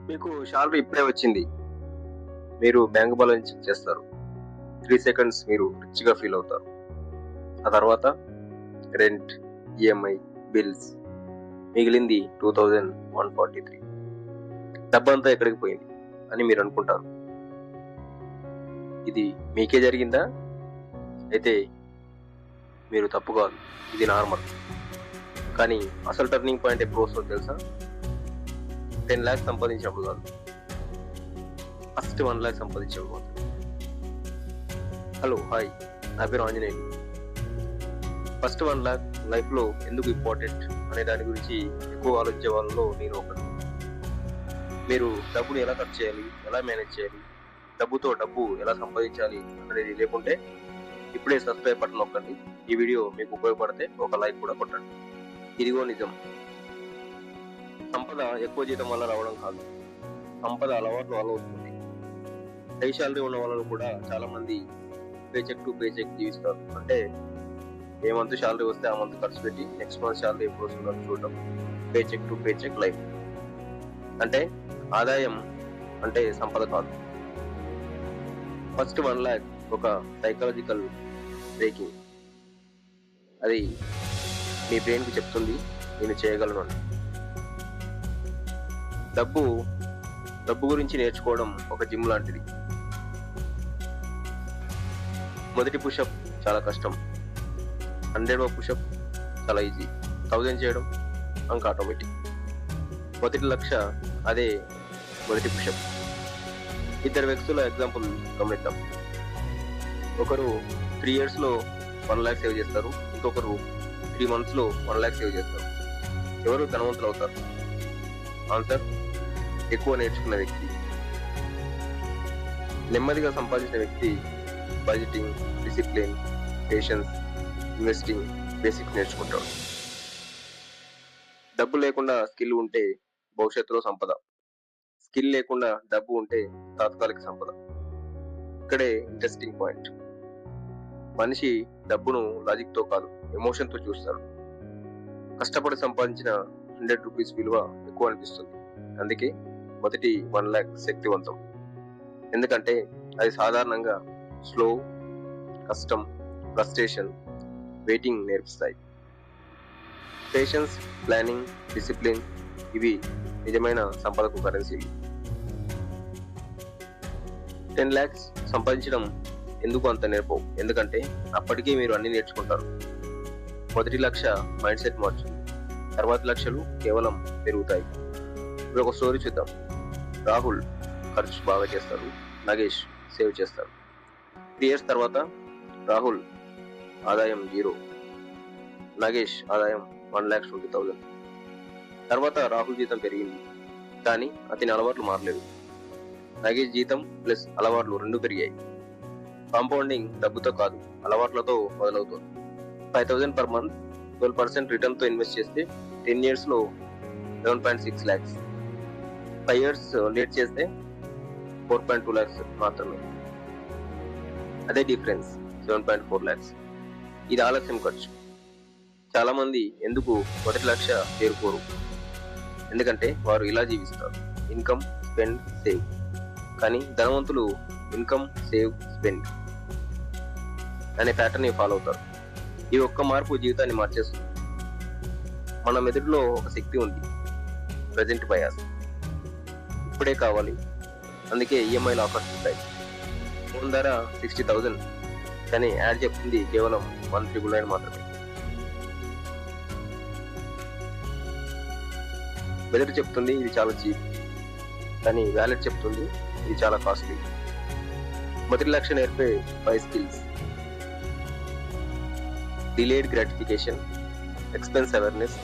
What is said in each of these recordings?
మీకు శాలరీ ఇప్పుడే వచ్చింది. మీరు బ్యాంక్ బ్యాలెన్స్ చెక్ చేస్తారు. 3 సెకండ్స్ మీరు రిచ్‌గా ఫీల్ అవుతారు. ఆ తర్వాత రెంట్, ఈఎంఐ, బిల్స్ మిగిలింది 2143. డబ్బంతా ఎక్కడికి పోయింది అని మీరు అనుకుంటారు. ఇది మీకే జరిగిందా? అయితే మీరు తప్పు కాదు. ఇది నార్మల్. కానీ అసలు టర్నింగ్ పాయింట్ ఎప్పుడు వస్తుందో తెలుసా? 10 lakhs సంపాదించినప్పుడు కాదు. ఫస్ట్ 1 lakh సంపాదించినప్పుడు మాత్రం. హలో, హాయ్, నా పేరు ఆంజనేయులు. ఫస్ట్ 1 lakh లైఫ్లో ఎందుకు ఇంపార్టెంట్ అనే దాని గురించి ఎక్కువ ఆలోచించే వాళ్ళలో నేను ఒకరు. మీరు డబ్బుని ఎలా ఖర్చు చేయాలి, ఎలా మేనేజ్ చేయాలి, డబ్బుతో డబ్బు ఎలా సంపాదించాలి అనేది లేకుంటే ఇప్పుడే సబ్స్క్రైబ్ బటన్ నొక్కండి. ఈ వీడియో మీకు ఉపయోగపడితే ఒక లైక్ కూడా కొట్టండి. ఇదిగో నిజం. సంపద ఎక్కువ జీతం వల్ల రావడం కాదు, సంపద అలవాట్ల వల్ల వస్తుంది. హై శాలరీ ఉన్న వాళ్ళు కూడా చాలా మంది పేచెక్ టు పేచెక్ జీవిస్తారు. అంటే ఏ మంత్ శాలరీ వస్తే ఆ మంత్ ఖర్చు పెట్టి నెక్స్ట్ మంత్ శాలరీ ఎప్పుడు వస్తుందో చూడటం. Paycheck to paycheck life. అంటే ఆదాయం అంటే సంపద కాదు. ఫస్ట్ 1 lakh ఒక సైకలాజికల్ బ్రేకింగ్. అది మీ బ్రెయిన్కి చెప్తుంది నేను చేయగలను అని. డబ్బు గురించి నేర్చుకోవడం ఒక జిమ్ లాంటిది. మొదటి పుషప్ చాలా కష్టం. 100వ పుషప్ చాలా ఈజీ. 1000 చేయడం అంక ఆటోమేటిక్. మొదటి లక్ష అదే మొదటి పుషప్. ఇద్దరు వ్యక్తుల ఎగ్జాంపుల్ గమనిద్దాం. ఒకరు 3 yearsలో 1 lakh సేవ్ చేస్తారు. ఇంకొకరు 3 monthsలో 1 lakh సేవ్ చేస్తారు. ఎవరు ధనవంతులు అవుతారు? ఆన్సర్, ఎక్కువ నేర్చుకున్న వ్యక్తి. నెమ్మదిగా సంపాదించిన వ్యక్తి budgeting, discipline, patience, investing basics నేర్చుకుంటాడు. డబ్బు లేకుండా స్కిల్ ఉంటే భవిష్యత్తులో సంపద. స్కిల్ లేకుండా డబ్బు ఉంటే తాత్కాలిక సంపద. ఇక్కడే ఇంట్రెస్టింగ్ పాయింట్. మనిషి డబ్బును లాజిక్తో కాదు, ఎమోషన్తో చూస్తాడు. కష్టపడి సంపాదించిన 100 rupees విలువ ఎక్కువ అనిపిస్తుంది. అందుకే మొదటి 1 lakh శక్తివంతం. ఎందుకంటే అది సాధారణంగా స్లో, కష్టం, ఫ్రస్ట్రేషన్, వెయిటింగ్ నేర్పిస్తాయి. పేషెన్స్, ప్లానింగ్, డిసిప్లిన్ ఇవి నిజమైన సంపదకు కరెన్సీలు. 10 lakhs సంపాదించడం ఎందుకు అంత నేర్పవు? ఎందుకంటే అప్పటికే మీరు అన్ని నేర్చుకుంటారు. మొదటి లక్ష మైండ్ సెట్ మార్చుతుంది. తర్వాత లక్షలు కేవలం పెరుగుతాయి. ఇప్పుడు ఒక స్టోరీ చూద్దాం. రాహుల్ ఖర్చు బాగా చేస్తారు, నగేష్ సేవ్ చేస్తారు. 3 years తర్వాత రాహుల్ ఆదాయం 0, నగేష్ ఆదాయం 1,20,000. తర్వాత రాహుల్ జీతం పెరిగింది, కానీ అతని అలవాట్లు మారలేదు. నగేష్ జీతం ప్లస్ అలవాట్లు 2 పెరిగాయి. కాంపౌండింగ్ డబ్బుతో కాదు, అలవాట్లతో మొదలవుతుంది. 5,000 per month, 12% రిటర్న్తో ఇన్వెస్ట్ చేస్తే 10 yearsలో 11.6 lakhs. 5 years లేట్ చేస్తే 4.2 lakhs మాత్రమే. అదే డిఫరెన్స్ 7.4 lakhs. ఇది ఆలస్యం ఖర్చు. చాలా మంది ఎందుకు మొదటి లక్ష చేరుకోరు? ఎందుకంటే వారు ఇలా జీవిస్తారు: ఇన్కమ్, స్పెండ్, సేవ్. కానీ ధనవంతులు ఇన్కమ్, సేవ్, స్పెండ్ అనే ప్యాటర్న్ ఫాలో అవుతారు. ఈ ఒక్క మార్పు జీవితాన్ని మార్చేస్తుంది. మన మెదడులో ఒక శక్తి ఉంది, ప్రెజెంట్ బయాస్. ఇప్పుడే కావాలి, అందుకే ఈఎంఐలు ఆఫర్స్ ఉంటాయి. ఫోన్ ధర 60,000, కానీ యాడ్ చెప్తుంది కేవలం 1,999 మాత్రమే. మెదడు చెప్తుంది ఇది చాలా చీప్, కానీ వ్యాలెట్ చెప్తుంది ఇది చాలా కాస్ట్లీ. మొదటి లక్ష నేర్పే 5 skills: delayed gratification, expense awareness,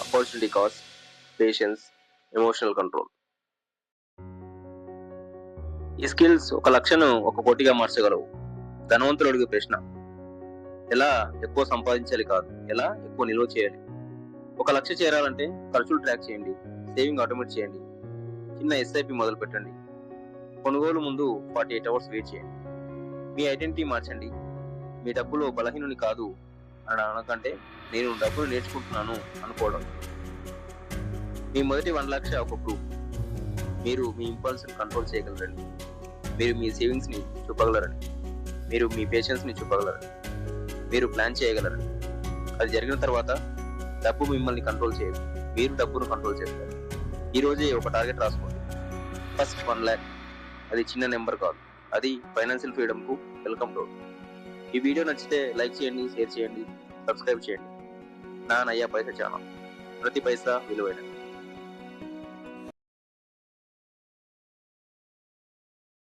opportunity cost, patience, emotional control. ఈ స్కిల్స్ ఒక లక్షను 1 కోటిగా మార్చగలవు. ధనవంతులు అడిగే ప్రశ్న ఎలా ఎక్కువ సంపాదించాలి కాదు, ఎలా ఎక్కువ నిల్వ చేయాలి. 1 లక్ష చేరాలంటే ఖర్చులు ట్రాక్ చేయండి, సేవింగ్ ఆటోమేట్ చేయండి, చిన్న ఎస్ఐపి మొదలు పెట్టండి, కొనుగోలు ముందు 48 hours వెయిట్ చేయండి. మీ ఐడెంటిటీ మార్చండి. మీ డబ్బులో బలహీనుని కాదు అని అనకంటే నేను డబ్బులు నేర్చుకుంటున్నాను అనుకోవడం. మీ మొదటి 1 లక్ష ఒక ప్రూఫ్. మీరు మీ ఇంపల్స్ని కంట్రోల్ చేయగలరండి. మీరు మీ సేవింగ్స్ని చూపగలరండి. మీరు మీ పేషెన్స్ని చూపగలరండి. మీరు ప్లాన్ చేయగలరండి. అది జరిగిన తర్వాత డబ్బు మిమ్మల్ని కంట్రోల్ చేయదు, మీరు డబ్బును కంట్రోల్ చేస్తారు. ఈ రోజే ఒక టార్గెట్ రాసుకోండి. First 1 lakh. అది చిన్న నెంబర్ కాదు, అది ఫైనాన్షియల్ ఫ్రీడమ్కు వెల్కమ్ డోర్. ఈ వీడియో నచ్చితే లైక్ చేయండి, షేర్ చేయండి, సబ్స్క్రైబ్ చేయండి. నా నయ్యా పైసా ఛానల్. ప్రతి పైసా విలువైనది.